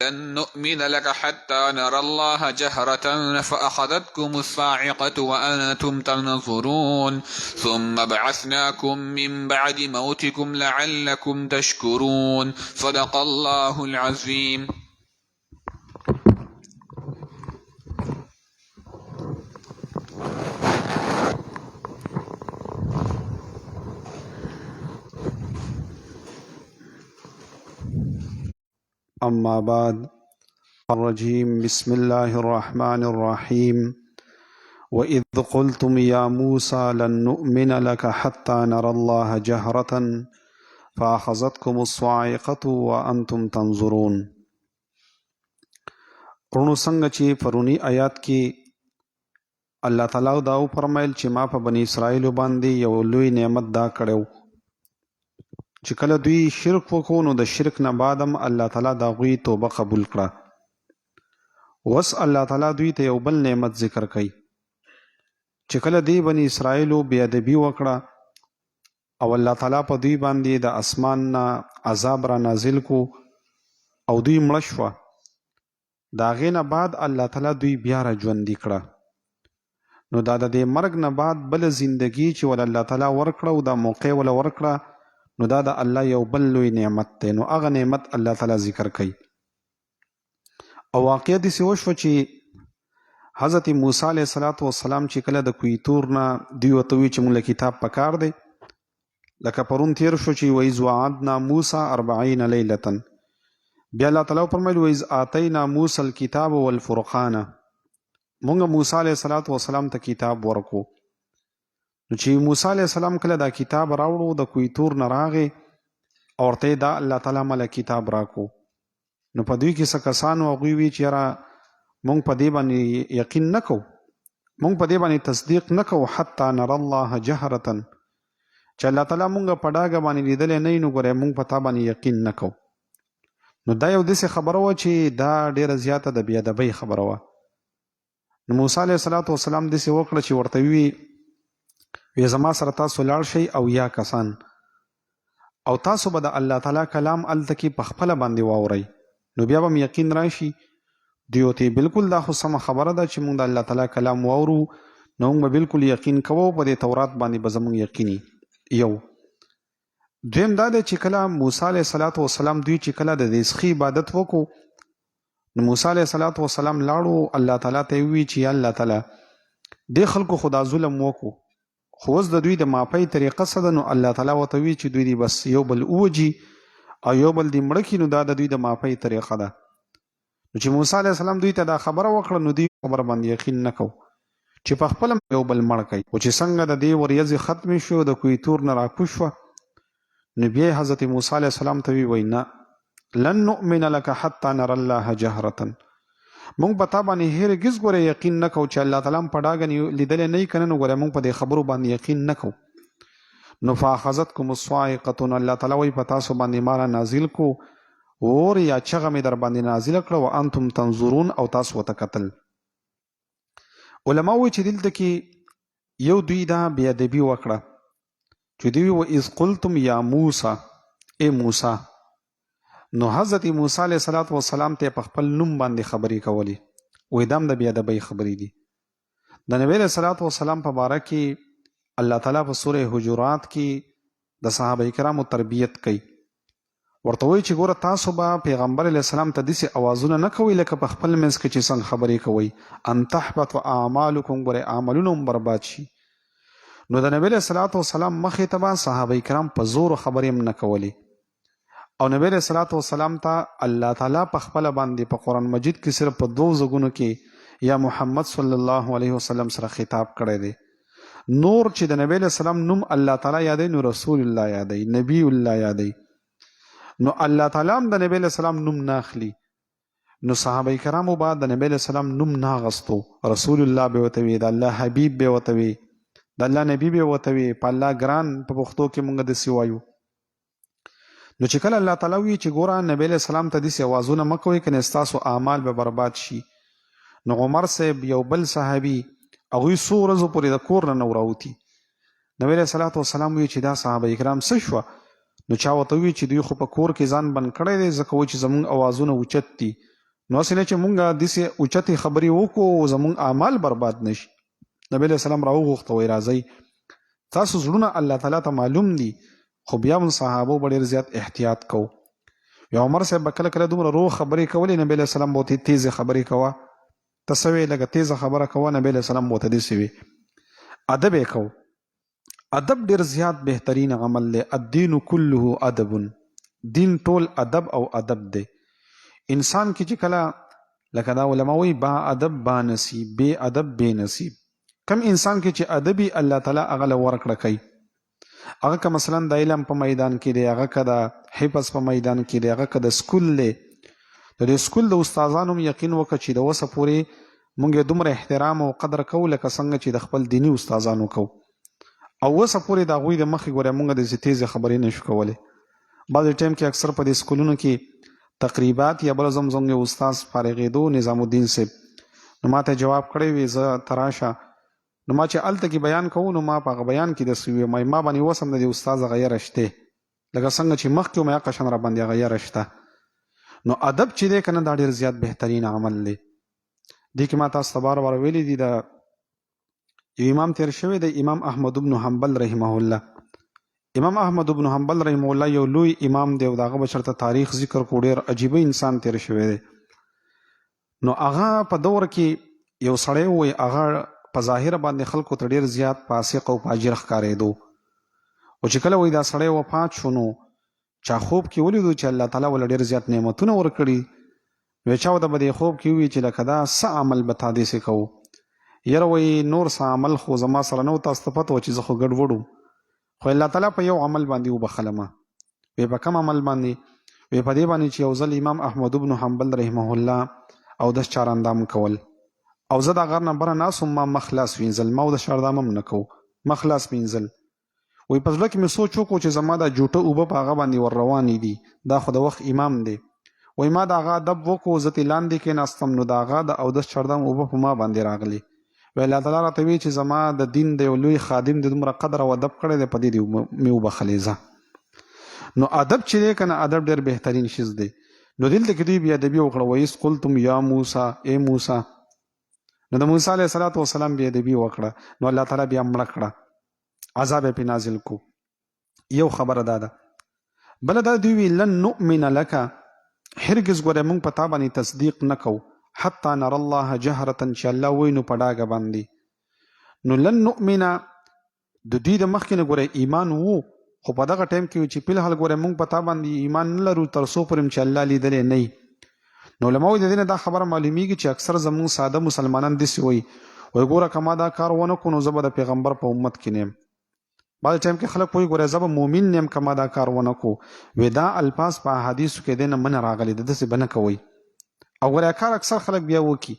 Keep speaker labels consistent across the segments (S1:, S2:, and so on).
S1: لن نؤمن لك حتى نرى الله جهرة فأخذتكم الصاعقة وأنتم تنظرون ثم بعثناكم من بعد موتكم لعلكم تشكرون صدق الله العظيم.
S2: أما بعد الرجيم بسم الله الرحمن الرحيم وإذ قلتم يا موسى لن نؤمن لك حتى نرى الله جهرة فأخذتكم الصاعقة وأنتم تنظرون. پرونو څنګه چې پرونی آیات کې الله تعالی دا فرمایل چې ما په بنی اسرائیل باندې یو لوی نعمت دا کړو چې کله دوی شرک وکړو نو د شرک نه بعدم الله تعالی دا غوی توبه قبول کړه. وس الله تعالی دوی ته یو بل نعمت ذکر کوي چې کله دی بنی اسرائیل بی ادبی وکړه او الله تعالی په دوی باندې د اسمان نه عذاب را نازل کو او دوی مړه شوه. د هغې نه بعد الله تعالی دوی بیا را ژوندي کړه. نو دا د دې مرګ نه بعد بله زندګي چې ول الله تعالی ورکړه او دا موقع ول ورکړه نو دا د الله یو بل لوی نعمت دی. نو هغه نعمت الله تعالی ذکر کوي. او واقعیت داسې وشوه چې حضرت موسی علیه السلام چې کله د کوی تور نه دوی ورته وویل چې موږ له کتاب پکار دی، لکه پرون تیر شو چې وإذ وعدنا موسی 40 لیلة، بیا الله تعالی فرمایل وإذ آتینا موسی الکتاب والفرقان، موږ موسی علیه السلام ته کتاب ورکو. نو چې موسی علیه السلام کله دا کتاب راوړو د کوی تور نه راغې او ورته دا الله تعالی مله کتاب راکو. نو په دوی کې څه کسانو هغوی وی چې یاره مونږ په دې باندې یقین نه کوو، مونږ په دې باندې تصدیق نه کوو حتی نرى الله جهرة، چې الله تعالی مونږ په ډاګه باندې لیدلی نه وي نو ګوره مونږ په تا باندې یقین نه کوو. نو دا یو داسې خبره وه چې دا ډېره زیاته د بې ادبۍ خبره وه. نو موسی علیه السلام داسې وکړه چې ورته وی زما سره تاسو لاړ شئ او یا کسان او تاسو به د الله تعالی کلام هلته کې په خپله باندې واورئ، نو بیا به م یقین راشي. دوی ورته بالکل دا خو سمه خبره ده چې موږ د الله تعالی کلام واورو نو موږ به بالکل یقین کوو، په دې تورات باندې به زموږ یقیني. یو دویم دا دی چې کله موسی علیه السلام دوی چې کله د رزقي عبادت وکړو نو موسی علیه السلام لاړو الله تعالی ته یې وویل چې یا الله تعالی دې خلکو خو دا ظلم وکړو خو اوس د دوی د معافۍ طریقه څه ده؟ نو الله تعالی ورته وویل چې دوی دې بس یو بل ووجي او یو بل دې مړه کړي، نو دا د دوی د معافۍ طریقه ده. نو چې موسی علیه السلام دوی ته دا خبره وکړه نو دوی خبره باندې یقین نه کو چې په خپله یو بل مړ کوي. خو چې څنګه د دې وریځې ختمې شو د کوی تور نه راکوز شوه نو بیا حضرت موسی علیه السلام ته وی نه لن نؤمن لك حتى نرى الله جهرة، مونږ په تا باندې هرګز ګوره یقین نه کوو چې الله تعالی په ډاګه لیدلی نه وي که نه نو ګوره مونږ په دې خبرو باندې یقین نه کوو. نو فاخذتکم الصاعقة، الله تعالی وایي په تاسو باندې ما را نازل کو اور یا چغه مې در باندې نازله کړه وانتم تنظرون او تاسو ورته کتل. علما وایي چې دلته کې یو دوی دا بې ادبي وکړه چې دوی وإذ قلتم یا موسی، ای موسی. نو حضرت موسی علیه السلام ته په خپل نوم باندې خبرې کولې، وایي دا هم د بې ادبۍ خبرې دي. د نبی علیه السلام په باره کې الله تعالی په سوره حجرات کې د صحابه کرامو تربیت کوي، ورته وایي چې ګوره تاسو به پیغمبر علیه السلام ته داسې اوازونه نه کوئ لکه په خپل منځ کې چې څنګه خبرې کوئ ان تحبط اعمالکم، ګوره عملونه هم برباد شي. نو د نبی علیه السلام مخې ته به صحابه کرام په زور خبرې هم نه کولې او نبی علیه السلام ته الله تعالی په خپله باندې په قرآن مجید کې صرف په 2 ځګونو کې یا محمد صلی الله علیه وسلم سره خطاب کړی دی. نور چې د نبی علیه السلام نوم الله تعالی یادوي نو رسول الله یادوي، نبی الله یادوي. نو الله تعالی هم د نبی علیه السلام نوم نه اخلي. نو صحابه کرامو به د نبی علیه السلام نوم نه اخستو، رسول الله به ورته وي، د الله حبیب به ورته وي، د الله نبی به ورته وي، په الله ګران په پښتو کې موږ داسې وایو. نو چې کله الله تعالی وی چې ګوره نبی علیه السلام ته داسې اوازونه مه کوئ کنې ستاسو اعمال به برباد شي. نو عمر صاحب یو بل صحابي هغوی څو ورځو پورې د کور نه راوتي. نبی علیه السلام وی چې دا صحابه کرام څه شوه؟ نو چا ورته ووي چې دوی خو په کور کې ځان بند کړی دی ځکه وایي چې زموږ اوازونه اوچت دي نو هسې نه چې مونږ داسې اوچتې خبرې وکړو زموږ اعمال برباد نشي. نبی علیه السلام راوغوښته وایي راځئ تاسو زړونه الله تعالی ته معلوم دي خو بیا هم صحابو به ډېر زیات احتیاط کوو. یا عمر صاحب به کله کله دومره روغ خبرې کولې نبی علیه السلام به ورته تیزې خبرې کوه ته څه وې لږه تیزه خبره کوه نبی علیه السلام به ورته داسې وي ادب یې کوو. ادب ډېر زیات بهترین عمل دی. الدین کله ادب دین ټول ادب او ادب دی. انسان کې چې کله لکه دا علما وایي با ادب با نصیب بې ادب بې نصیب. کم انسان کې چې ادبي الله تعالی هغه له ورکړه کوي هغه که مثلا د علم په میدان کې دی هغه که د حفظ په میدان کې دی هغه که د سکول دی د دې سکول د استادانو هم یقین وکړه چې د اوسه پورې موږ یې دومره احترام او قدر کوو لکه څنګه چې د خپل دیني استادانو کوو او اوسه پورې د هغوی د مخې ګوره موږ داسې تیزې خبرې نشو کولی. بعضې ټایم کې اکثر په دې سکولونو کې تقریبات یا بله زموږ یو استاد فارغېدو نظام الدین صاحب نو ما ته جواب کړی وي زه ته راشه نو ما چې هلته کې بیان کوو نو ما په هغه بیان کې داسې وویل ما باندې اوس هم د دې استاد هغه یره شته لکه څنګه چې مخکې وم هغه شان راباندې هغه یره شته. نو ادب چې دی که نه دا ډېر زیات بهترین عمل دی. دې کې ما تاسو ته بار بار ویلي دي د یو امام تیر شوی دی امام احمد بن حنبل رحمه الله. امام احمد بن حنبل رحمه الله یو لوی امام دی او د هغه به چېرته تاریخ ذکر کړو ډېر عجیبه انسان تیر شوی دی. نو هغه په دور کې یو سړی ووایي هغه په ظاهره باندې خلکو ته ډېر زیات فاسق او فاجر ښکارېدو او چې کله وایي دا سړی وفات شو نو چا خوب کې ولیدو چې الله تعالی ول ډېر زیات نعمتونه ورکړي نو چا ورته به دې خوب کې ووایي چې لکه دا څه عمل به تا داسې کوو یاره وایي نور څه عمل خو زما سره نه و تاسو ته پته وه چې زه خو ګډوډ وم خو الله تعالی په یو عمل باندې وبخلمه وی په کوم عمل باندې وی په دې باندې چې یو ځل امام احمد بن حنبل رحمه الله او د چاراندام کول او زه د غر نه بره ناست وم ما مخ لاس وینځل ما د شاردام هم نه کوو مخ لاس وینځل وایي په زړه کې مې سوچ وکړو چې زما دا جوټه اوبه په هغه باندې ور روانې دي دا خو د وخت امام دی وایي ما د هغه ادب وکړو زه ترې لاندې کېناستم نو د هغه د اودس چاردام اوبه په ما باندې راغلي وی الله تعالی راته وایي چې زما د دین د یو لوی خادم د دومره قدر او ادب کړی دی په دې مې وبخلې ځه. نو ادب چې دی که نه ادب ډېر بهترین شیز دی. نو دلته کې دوی بې ادبي وکړه وایي قلتم یا موسی ای موسی نو د موسی علیه السلام بې ادبي وکړه نو الله تعالی بیا مړه کړه عذاب یې پې نازل کو. یو خبره دا ده. بله دا دوی وی لن نؤمن لک هرګز ګوره موږ په تا باندې تصدیق نه کوو حتی نر الله جهرة چې الله وینو په ډاګه باندې. نو لن نؤمن د دوی د مخکې نه ګوره ایمان وو خو په دغه ټایم کې چې فلحال ګوره موږ په تا باندې ایمان نه لرو تر څو پورې چې الله لیدلی نه وي. نو علماوو د دې نه دا خبره معلومیږي چې اکثر زموږ ساده مسلمانان داسې وایي ګوره که ما دا کار ونه کړو نو زه به د پیغمبر په امت کې نه یم. بعض ټایم کې خلک وایي ګوره زه به مؤمن نه یم که ما دا کار ونه کړو وی دا الفاظ په احادیثو کې دی نه منه راغلی د داسې به نه کوئ او ګوره کار اکثر خلک بیا وکړي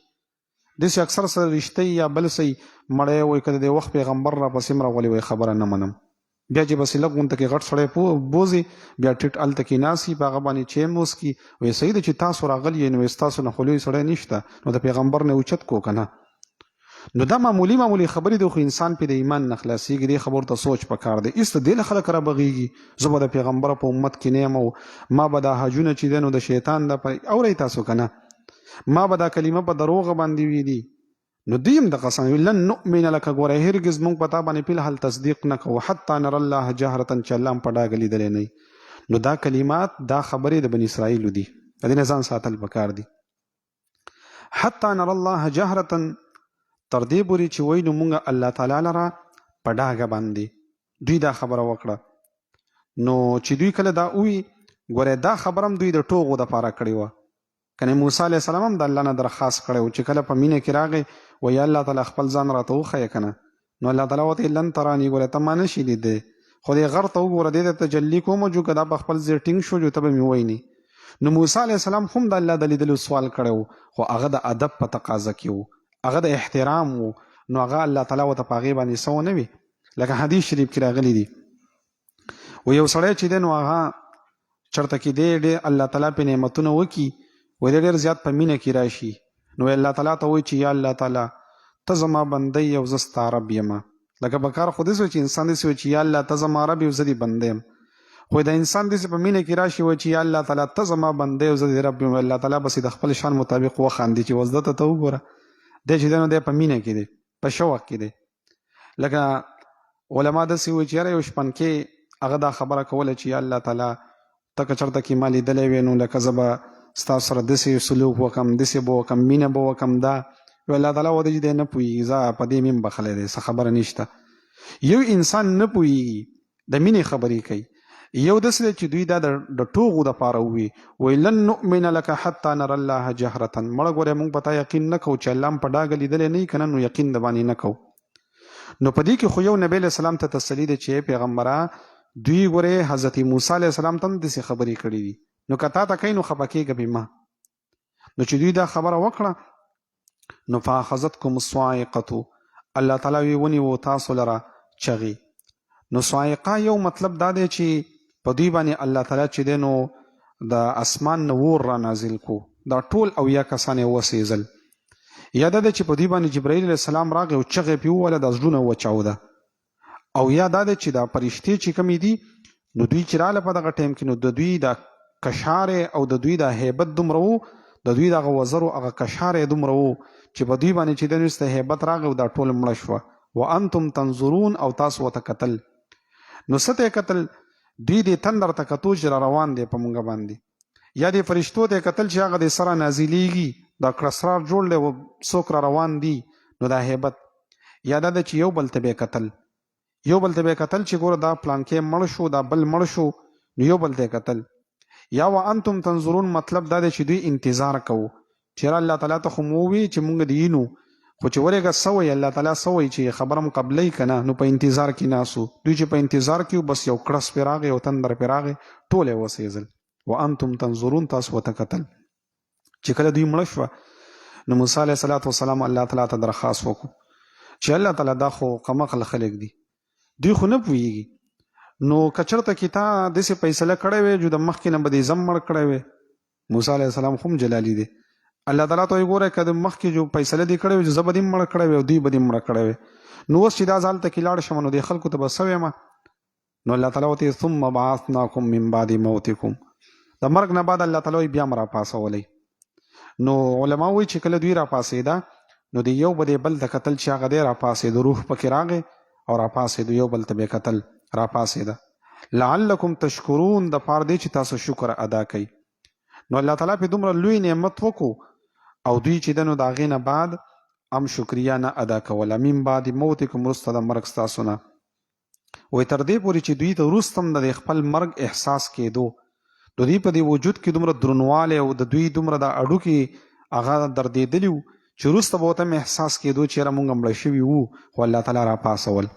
S2: داسې اکثر سره رښتۍ یا بل څه مړی وایي که د دې وخت پیغمبر راپسې م راغلی وایي خبره نه منم بیا چې بس لږ غونته کې غټ سړی بوځي بیا ټیټ هلته کېناستي په هغه باندې چیم وڅکي وایي صحیح ده چې تاسو راغلي یې نو ستاسو نه خو لوی سړی نشته نو د پیغمبر نه اوچت کو که نه. نو دا معمولي خبرې دي خو انسان پې د ایمان نه خلاصېږي دې خبرو ته سوچ پکار دی. ایسته دې له خلک رابغېږي زه به د پیغمبر په امت کې نه یم او ما به دا حجونه چې دی نو د شیطان د اورئ تاسو که نه ما به دا کلمه په دروغه باندې ویلي نو دیم د قسم لن نؤمن لک ګوره هرګز موږ په تا باندې فلحال تصدیق نه کوو حتی نر الله جهرة چې الله هم په ډاګه لیدلی نه وي. نو دا کلمات دا خبرې د بني اسرائیلو دي د دې نه ځان ساتل پکار دي. حتی نر الله جهرة تر دې پورې چې وایي نو موږ الله تعالی لره په ډاګه باندې دوی دا خبره وکړه. نو چې دوی کله دا ووي ګوره دا خبره هم دوی د ټوغو دپاره کړې وه کنه موسی علیه السلام هم د الله نه درخواست کړی و چې کله په مینه کې راغی وایي الله تعالی خپل ځان راته وښیه که نه نو الله تعالی ورته لن تراني ګوره ته ما نشي لیدی خو دې غر ته وګوره دې ته تجلي کوم جو که دا په خپل ځای ټینګ شو جو ته به مې وویني. نو موسی علیه السلام هم د الله د لیدلو سوال کړی و خو هغه د ادب په تقاضا کې و هغه د احترام و نو هغه الله تعالی ورته په هغې باندې څه ونه وي لکه حدیث شریف کې راغلی دي و یو سړی چې دی نو هغه چېرته کې دی ډېر الله تعالی پې نعمتونه وکړي وایي ډېر زیات په مینه کې راشي نو الله تعالی ته وایي چې یا الله تعالی ته زما بنده یې او زه ستا رب یمه لکه په کار خو داسې وایي چې انسان داسې وایي چې یا الله ته زما رب یې او زه دې بنده یم خو د انسان داسې په مینه کې راشي وایي چې یا الله تعالی ته زما بنده او زه د رب یم. الله تعالی بسې د خپل شان مطابق وخاندي چې وزده ته وګوره دی چې دی نو دی په مینه کې دی، په شوق کې دی. لکه علما داسې وایي چې یاره یو شپنکې هغه دا خبره کوله چې یا الله تعالی ته که چېرته کې ما لیدلی وې نو لکه زه به ستاسو سره داسې سلوک وکړم، داسې به وکړم، مینه به وکړم. دا الله تعالی وایي چې دی نه پوهېږي، زه په دې میم بخلی دی، څه خبره نشته. یو انسان نه پوهېږي، د مینې خبرې کوي. یو داسې دی چې دوی دا د ټوغو دپاره ووي، وایي لن نؤمن لک حتی نر الله جهرة. مړه ګوره موږ په تا یقین نه کوو چې الله هم په ډاګه لیدلی نه وي که نه، نو یقین د باندې نه کوو. نو په دې کې خو یو نبی علیه السلام ته تسلي دی چې پیغمبره دوی ګورې حضرت موسی علیه السلام ته هم داسې خبرې کړي دي، نو که تا ته کوي نو خفه کېږه بې ما. نو چې دوی دا خبره وکړه نو فاخذتکم الصاعقة، الله تعالی وی ونیو تاسو لره چغې. نو صاعقه یو مطلب دا دی چې په دوی باندې الله تعالی چې دی نو د اسمان نه اور را نازل کو، دا ټول اویا کسان یې وسېزل. یا دا دی چې په دوی باندې جبرائیل علیه السلام راغی او چغې پې ووهله، دا زړونه وچاوده. او یا دا دی چې دا فرشتې چې کومې دي نو دوی چې راغله په دغه ټایم کې نو د دوی دا کشار او د دوی دا هیبت دومره و، د دوی دغه وزر او هغه کشار یې دومره و چې په دوی باندې چې دی نو څه هیبت راغی او دا ټول مړه شوه. وانتم تنظرون، او تاسو ورته کتل. نو څه ته یې کتل؟ دوی دې تندر ته کتو چې را روان دی په مونږ باندې، یا دې فرشتو ته یې کتل چې هغه د سره نازلیږي، دا کړسرار جوړ دی او څوک را روان دي، نو دا هیبت. یا دا چې یو بل ته به یې کتل، یو بل ته به یې کتل چې ګوره دا پلانکې مړ شو، دا بل مړ شو، نو یو بل ته یې کتل. یا وانتم تنظرون مطلب دا دی چې دوی انتظار کوو چې الله تعالی ته خو مو ووي چې مونږ دې یینو، خو چې ورېږه څه وایي الله تعالی څه وایي چې خبره م قبلوي که نه، نو په انتظار کې ناسو. دوی چې په انتظار کې بس یو کړس پې راغی، یو تندر پې راغی، ټول یې وسېزل. وانتم تنظرون، تاسو ورته کتل. چې کله دوی مړه شوه نو موسی علیه السلام الله تعالی ته درخواست وکړو چې الله تعالی دا خو قمقل خلک دي، دوی خو نه پوهېږي، نو که چېرته کې تا داسې فیصله کړی وی چې د مخکې نه به دې زم مړ کړی وی. موسی علیه السلام خو هم جلالي دی، الله تعالی ته وایي ګوره که د مخکې جو فیصله دې کړی وي چې زه به دې مړه کړی وی او دوی به دې مړه کړی وی، نو اوس چې دا ځال ته کې لاړ شم نو دې خلکو ته به څه ویمه؟ نو الله تعالی ورته ثم بعثناکم من بعد موتکم، د مرګ نه بعد الله تعالی بیا م راپاڅولی. نو علما وایي چې کله دوی راپاڅېده نو د یو به دې بل ته کتل چې هغه دی راپاڅېده، روح پکې راغی او راپاڅېدو، یو بل ته به یې کتل راپاڅېده. لعلکم تشکرون، د پاره دی چې تاسو شکر ادا کوئ. نو الله تعالی په دومره لوی نعمت وکړو او دوی چې دنو د هغې نه بعد هم شکریا نه ادا کوله. من بعد موتکم، وروسته د مرګ ستاسو نه. وایي تر دې پورې چې دوی ته وروسته هم د خپل مرګ احساس کېدو، د دوی په دې وجود کې دومره درنوالی او د دوی دومره د اډوکې هغه دردېدلي وو چې وروسته به ورته هم احساس کېدو چې یاره مونږ مړه شوي وو خو الله تعالی راپاڅول.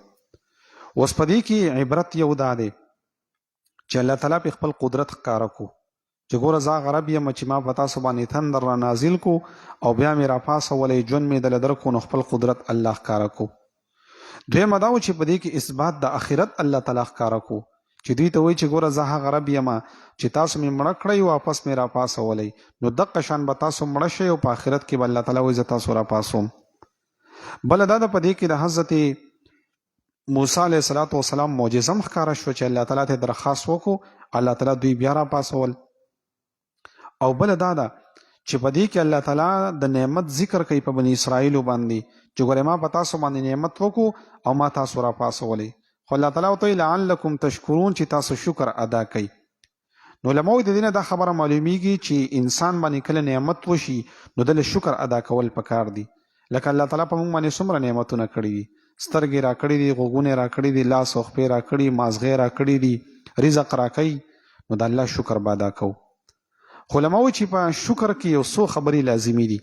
S2: اوس په دې کې عبرت یو دا دی چې الله تعالی په خپل قدرت ښکاره کو چې ګوره زه غرب یم چې ما په تاسو باندې تندر را نازل کو او بیا مې راپاڅولی، ژوند مې دله درکو، نو خپل قدرت الله ښکاره کو. دویمه دا و چې په دې کې اثبات د آخرت الله تعالی ښکاره کو چې دوی ته وایي چې ګوره زه هغه رب یم چې تاسو مې مړه کړئ واپس مې راپاڅولی، نو دقه شان به تاسو مړه شئ او په آخرت کې به الله تعالی وایي زه تاسو راپاڅوم. بله دا د په دې کې د حضرت موسی علیه السلام معجزه هم ښکاره شوه چې الله تعالی ته درخواست وکړو، الله تعالی دوی بیا راپاڅول. او بله دا ده چې په دې کې الله تعالی د نعمت ذکر کوي په بني اسرائیلو باندې چې ګورې ما په تاسو باندې نعمت وکړو او ما تاسو راپاڅولی، خو الله تعالی ورته وایي لعلکم تشکرون چې تاسو شکر ادا کوئ. نو علماو د دې نه دا خبره معلومیږي چې انسان باندې کله نعمت وشي نو دله شکر ادا کول پکار دي. لکه الله تعالی په موږ باندې څومره نعمتونه کړي دي، سترګې را کړي دي، غوږونه را کړي دي، لاس او خپې را کړي، مازغې را کړي دي، رزق را کوي، نو د الله شکر به ادا کوو. خو علماو چې په شکر کې یو څو خبرې لازمي دي.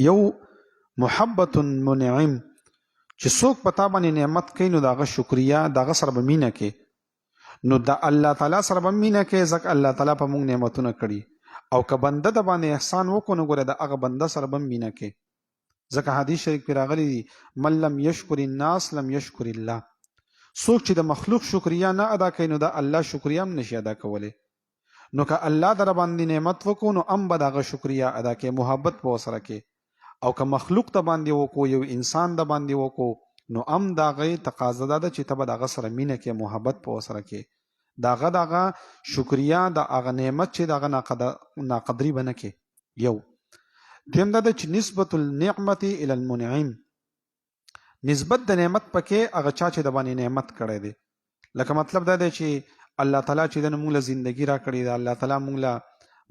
S2: یو محبت منعم، چې څوک په تا باندې نعمت کوي نو د هغه شکریا د هغه سره به مینه کوي، نو د الله تعالی سره به مینه کوي ځکه الله تعالی په موږ نعمتونه کړي، او که بنده د باندې احسان وکړو نو ګوره د هغه بنده سره به مینه کوي، ځکه حدیث شریف کې راغلی دي من لم یشکر الناس لم یشکر الله. څوک چې د مخلوق شکریا نه ادا کوي نو د الله شکریا هم نشي ادا کولی. نو که الله در باندې نعمت وکړو نو هم به د هغه شکریا ادا کوي، محبت به ورسره کوي، او که مخلوق ته باندې وکړو، یو انسان د باندې وکړو، نو هم د هغې تقاضا دا ده چې ته به د هغه سره مینه کوې، محبت به ورسره کوې. دغه شکریا د هغه نعمت چې دغه ناقدری بنه کې یو. دویم دا ده چې نسبت النعمت الى المنعم، نسبت د نعمت پکې هغه چا چې د باندې نعمت کړی دی. لکه مطلب دا دی چې الله تعالی چې د موږ له زندگی را کړی ده، الله تعالی موږ له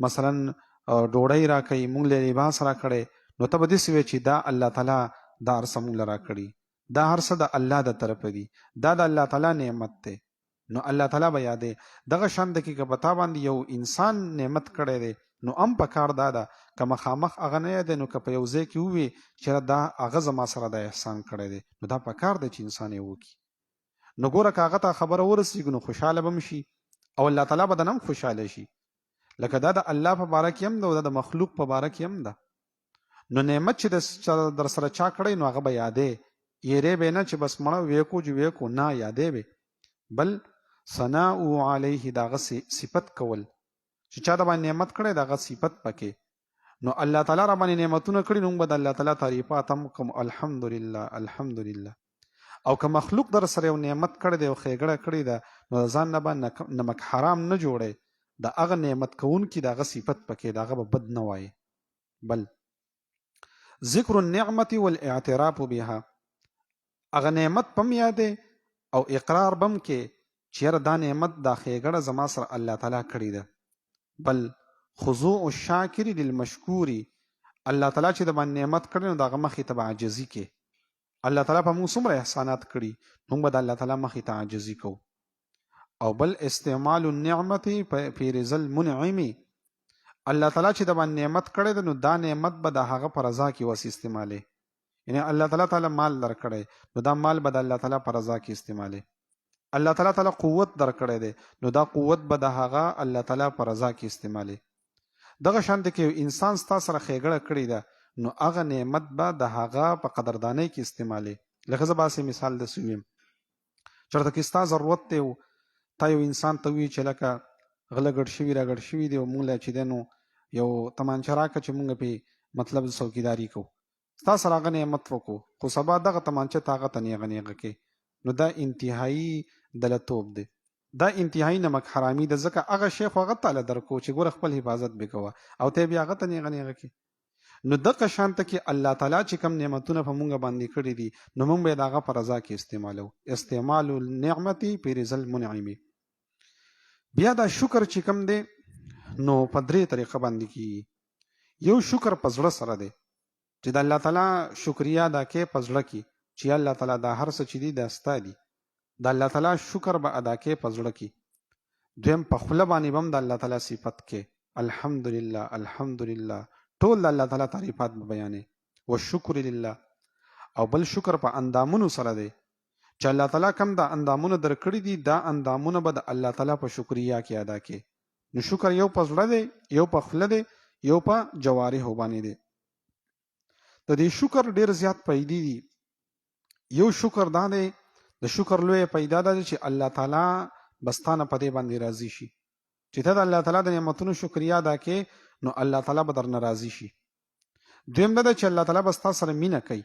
S2: مثلا ډوډۍ را کوي، موږ له لباس را کړی، نو ته به داسې وایې چې دا الله تعالی دا هر څه موږ له را کړي، دا هر څه د الله د طرفه دي، دا د الله تعالی نعمت دی. نو الله تعالی به یادې دغه شان د کې که په تا باندې یو انسان نعمت کړی دی نو ام په کار دا ده که مخامخ هغه نه یادې، نو که په یو ځای کې ووي چې دا هغه زما سره د احسان کړی دی، نو دا په کار دی چې انسان یې وکړي. نو ګوره که هغه ته خبره ورسېږي نو خوشحاله به هم شي او الله تعالی به دنه هم خوشحاله شي. لکه دا د الله په باره کې هم ده او دا د مخلوق په باره کې هم ده. نو نعمت چې در سره چا کړی نو هغه به یادې، یېرې به نه چې بس مړه ویکو جو ویکو، نه یادې به، بل ثناء علیه دغه صفت کول چې چا د باندې نعمت کړی دغه صفت پکې. نو الله تعالی را باندې نعمتونه کړي نو به د الله تعالی تعریفات هم کوم، الحمدلله الحمدلله. او که مخلوق در سره یو نعمت کړی دی او ښېګړه کړې ده نو ځان نه به نمک حرام نه جوړی، د هغه نعمت کوونکي دغه صفت پکې دغه به بد نه وایي. بل ذکر النعمت والاعتراف بها، هغه نعمت پم یادې او اقرار بم کې چې یاره دا نعمت دا ښېګړه زما سره الله تعالی کړې ده. بل خضوع الشاکر للمشکور، الله تعالی چې د باندې نعمت کړی نو دغه مخې ته به عاجزي کې. الله تعالی په موږ څومره احسانات کړي موږ به د الله تعالی مخې ته عاجزي کوو. او بل استعمال النعمت فی رضا المنعم، الله تعالی چې د باندې نعمت کړی ده نو دا نعمت به د هغه په رضا کې وس استعمالي. یعنی الله تعالی مال درکړی نو دا مال به د الله تعالی په رضا کې استعمالي. الله تعالی قوت درکړی دی نو دا قوت به د هغه الله تعالی په رضا کې استعمالي. دغه شان د کې انسان ستا سره ښېګړه کړې ده نو هغه نعمت به د هغه په قدردانۍ کې استعمالي. لکه زه باسې مثال داسې ویم، چېرته کې ستا ضرورت دی او تا یو انسان ته ووایي چې لکه غله ګډ شوي را ګډ شوي دي او موږ له چې دی نو یو تمانچه راکړه چې موږ پې مطلب څوکیداري کوو. ستا سره هغه نعمت وکړو خو سبا دغه تمانچه ته هغه ته نیغه نیغه کې، نو دا انتهایي دلتوب دی، دا انتهایی نمک حرامي ده. ځکه هغه شی خو هغه تعالی درکو چې ګوره خپل حفاظت به کوه او ته بیا هغه ته نیغه نیغه کې. نو دغه شان ته کې الله تعالی چې کوم نعمتونه په مونږ باندې کړي دي نو مونږ به دغه په رضا کې استعمالو. استعمال النعمت فی رضا المنعم. بیا دا شکر چې کوم دی نو په درې طریقه باندې کیږي. یو شکر په زړه سره دی چې د الله تعالی شکریا ادا کې په زړه کې چې الله تعالی دا هر څه چې دی دا ستا دي، د الله تعالی شکر به ادا کې په زړه کې. دویم په خوله باندې به هم د الله تعالی صفت کې الحمدلله الحمدلله ټول د الله تعالی تعریفات به بیانې و شکر لله. او بل شکر په اندامونو سره دی چې الله تعالی کم دا اندامونه درکړي دي دا اندامونه به د الله تعالی په شکریا کې ادا کې. نو شکر یو په زړه دی، یو په خوله دی، یو په جوارحو باندې دی. د دې شکر ډیر زیات فائدې دي. یو شکر دا دی، د شکر لوی پیدا ده چې الله تعالی بستانه په دې باندې راضي شي چې ته د الله تعالی د نعمتونو شکریا ادا کې نو الله تعالی به درنه راضي شي. دویم دا ده چې الله تعالی به ستا سره مینه کوي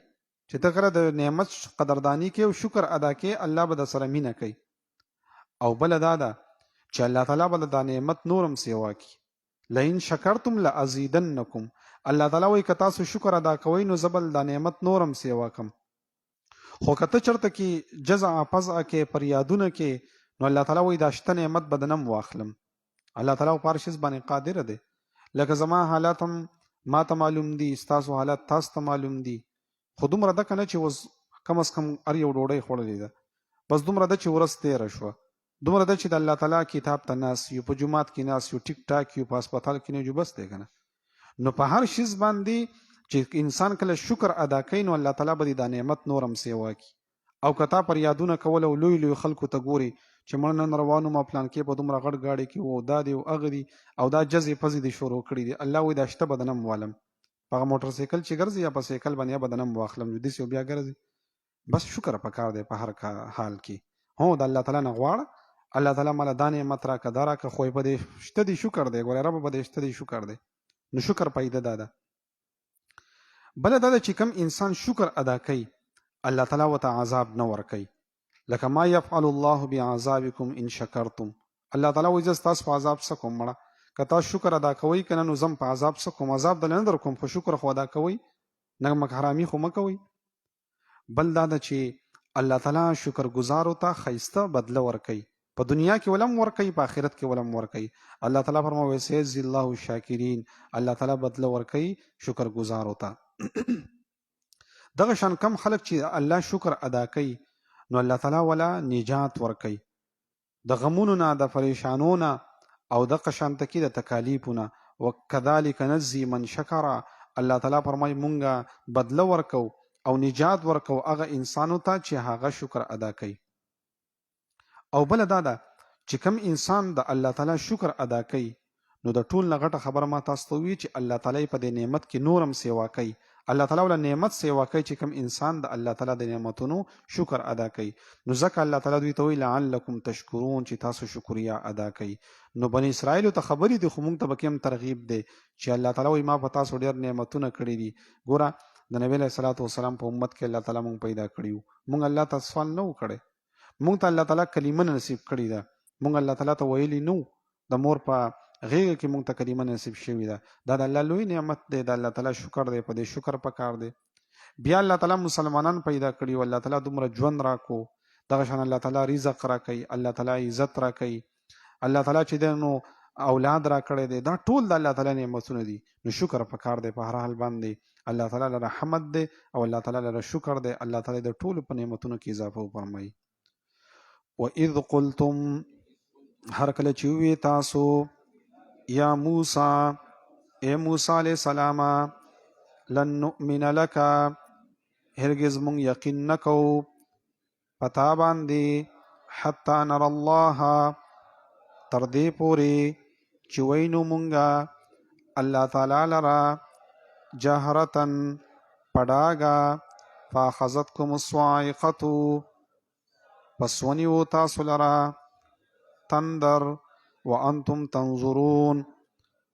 S2: چې ته کله د نعمت قدردانی کې او شکر ادا کې الله به در سره مینه کوي. او بل دا ده چې الله تعالی به د نعمت نورم سیوا کوي. لئن شکرتم لازیدنکم، الله تعالی وایي که تاسو شکر ادا کوئ نو زه به د نعمت نورم سیوا کوم. خو که ته چېرته کې جزع فزع کې فریادونه کې نو الله تعالی وایي دا شته نعمت به دنم واخلم. الله تعالی په هر شي باندې قادر دی. لکه زما حالات هم ما ته معلوم دي، ستاسو حالات تاسو ته معلوم دي. خو دومره ده که نه چې اوس کم از کم هر یو ډوډۍ خوړلې ده، بس دومره ده چې ورځ تېره شوه، دومره ده چې د الله تعالی کتاب ته ناست یو، په جومات کې ناست یو، ټیک ټاک یو، په هسپتال کې نه یو، بس دی که نه. نو په هر شیز باندې چې انسان کله شکر ادا کوي نو الله تعالی به د نعمت نورم سیوا کوي. او که تا پر یادونه کول او لوی لوی خلکو ته ګوري چې مړ نن روانو ما پلان کې په دومره غټ ګاډي کې و دا دی او هغه دی او دا جزې پزې دي شروع کړي دي، الله وایي دا شته به دنم والم. په هغه موټر سایکل چې ګرځي یا په سایکل باندې به دنم واخلم داسې بیا ګرځي. بس شکر پکار دی په هر حال کې. هو د الله تعالی نه غواړه الله تعالی مالا دا نعمت راکړه دا راکړه، خو په دې شته دی شکر دی، ګوره رب په دې شته دی شکر دی. نو شکر پیدا ده. بل دا چې کم انسان شکر ادا کوي الله تعالی وته عذاب نه ور کوي. لکه ما يفعل الله بعذابكم ان شکرتم، الله تعالی وایي زه ستاسو په عذاب څه کوم مړه که تاسو شکر ادا کوئ که نه نو زه په عذاب څه کوم عذاب دله نه در کوم خو شکر خو ادا کوئ نه حرامي خو مه کوئ بل دا ده چې الله تعالی شکر گزارو ته ښایسته بدله ورکوي په دنیا کې ولم ورکوي په آخرت کې ولم ورکوي الله تعالی فرمایي سيجزي الله الشاکرین الله تعالی بدله ورکوي شکر گزارو ته دغه شان کم خلک چې الله شکر ادا کوي نو الله تعالی ولا نجات ورکوي د غمونو نه د پریشانو نه او د قشانتکی د تکالیفونه وکذالک نزي من شکر الله تعالی فرمای مونږه بدله ورکو او نجات ورکو هغه انسانو ته چې هغه شکر ادا کوي او بل دا ده چې کم انسان د الله تعالی شکر ادا کوي نو د ټول نه غټه خبره ما تاسو ته وی چې الله تعالی په دې نعمت کې نورم سیوا کوي الله تعالی ول نعمت سیوا کوي چې کم انسان د الله تعالی د نعمتونو شکر ادا کوي نو ځکه الله تعالی دوی ته وی لعلکم تشکرون چې تاسو شکریا ادا کوي نو بنی اسرائیل ته خبرې دي خو موږ ته بکیم ترغیب دی چې الله تعالی وی ما په تاسو ډیر نعمتونه کړی دي ګوره د نبی له صلوات و سلام په امت کې الله تعالی موږ پیدا کړیو موږ الله تعالی سوال نه وکړي موږ ته الله تعالی کلمه نصیب کړی ده موږ الله تعالی ته ویلی نو د مور په غیږ کې موږ ته کلمه نصیب شوې ده دا د الله لوی نعمت دی د الله تعالی شکر دی په دې شکر پکار دی بیا الله تعالی مسلمانان پیدا کړي او الله تعالی دومره ژوند راکو دغه شان الله تعالی رزق راکړي الله تعالی عزت راکړي الله تعالی چې دنو اولاد راکړي دي دا ټول د الله تعالی نعمتونه دي نو شکر پکار دی په هر حال باندې الله تعالی له رحمت دی او الله تعالی له شکر دی الله تعالی د ټول په نعمتونو کې اضافه فرمایي واذ قلتم هر کله چې وی تاسو یا موسی اے موسی علیہ السلام لن نؤمن لك هرگز مونږ یقین نکو پتا باندې حتی نر الله تر دې پورې چې وینو مونږه الله تعالی لرا جهرتن پډاګه فاخذتکم الصاعقه پس ونیو تاسو لرا تندر وانتم تنظرون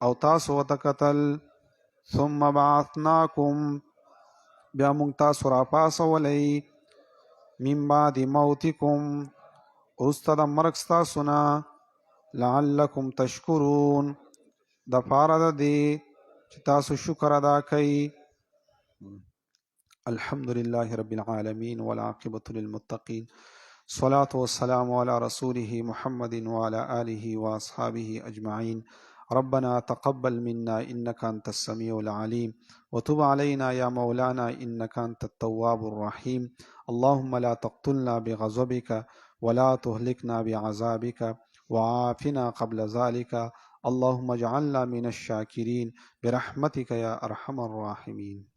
S2: او تاسو وتکتل ثم بعثناکم بیا مونږ تاسو را پاسولی من بعد موتکم وروسته د مرګ ستاسو نه لعلکم تشکرون د پاره د دې چې تاسو شکر ادا کړئ الحمد لله رب العالمين والعاقبة للمتقين الصلاة والسلام على رسوله محمد وعلى آله وأصحابه أجمعين ربنا تقبل منا إنك أنت السميع العليم وتب علينا يا مولانا إنك أنت التواب الرحيم اللهم لا تقتلنا بغضبك ولا تهلكنا بعذابك وعافنا قبل ذلك اللهم اجعلنا من الشاكرين برحمتك يا أرحم الراحمين